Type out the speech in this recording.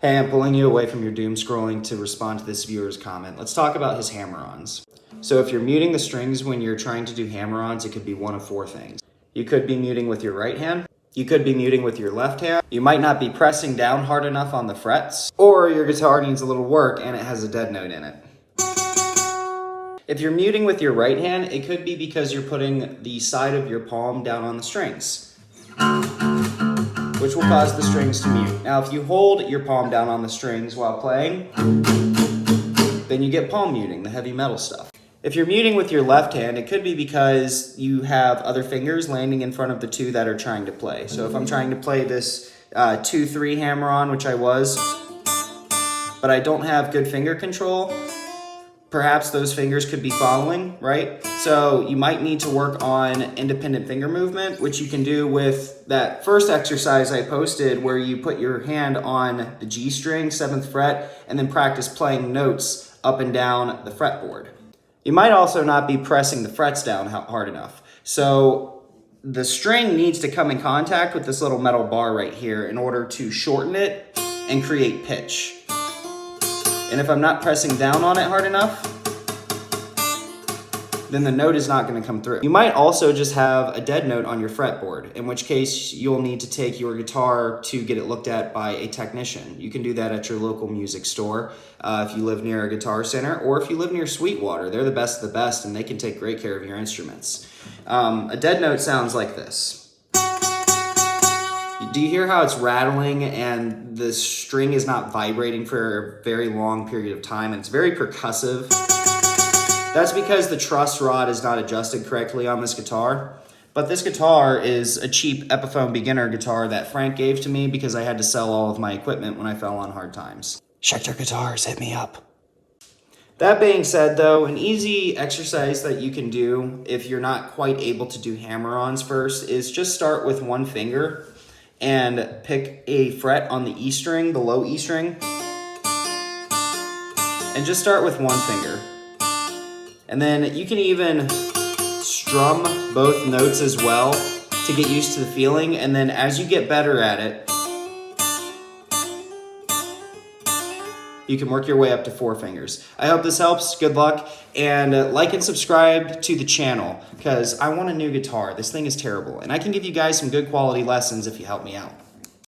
Hey, I'm pulling you away from your doom scrolling to respond to this viewer's comment. Let's talk about his hammer-ons. So if you're muting the strings when you're trying to do hammer-ons, it could be one of four things. You could be muting with your right hand. You could be muting with your left hand. You might not be pressing down hard enough on the frets, or your guitar needs a little work and it has a dead note in it. If you're muting with your right hand, it could be because you're putting the side of your palm down on the strings, which will cause the strings to mute. Now, if you hold your palm down on the strings while playing, then you get palm muting, the heavy metal stuff. If you're muting with your left hand, it could be because you have other fingers landing in front of the two that are trying to play. So if I'm trying to play this 2-3 hammer-on, which I was, but I don't have good finger control, perhaps those fingers could be following, right? So you might need to work on independent finger movement, which you can do with that first exercise I posted where you put your hand on the G string, 7th fret, and then practice playing notes up and down the fretboard. You might also not be pressing the frets down hard enough. So the string needs to come in contact with this little metal bar right here in order to shorten it and create pitch. And if I'm not pressing down on it hard enough, then the note is not going to come through. You might also just have a dead note on your fretboard, in which case you'll need to take your guitar to get it looked at by a technician. You can do that at your local music store if you live near a guitar center, or if you live near Sweetwater. They're the best of the best, and they can take great care of your instruments. A dead note sounds like this. Do you hear how it's rattling and the string is not vibrating for a very long period of time? It's very percussive. That's because the truss rod is not adjusted correctly on this guitar. But this guitar is a cheap Epiphone beginner guitar that Frank gave to me because I had to sell all of my equipment when I fell on hard times. Schecter Guitars, hit me up. That being said though, an easy exercise that you can do if you're not quite able to do hammer-ons first is just start with one finger and pick a fret on the E string, the low E string, and just start with one finger. And then you can even strum both notes as well to get used to the feeling, and then as you get better at it, you can work your way up to 4 fingers. I hope this helps. Good luck. And like and subscribe to the channel because I want a new guitar. This thing is terrible. And I can give you guys some good quality lessons if you help me out.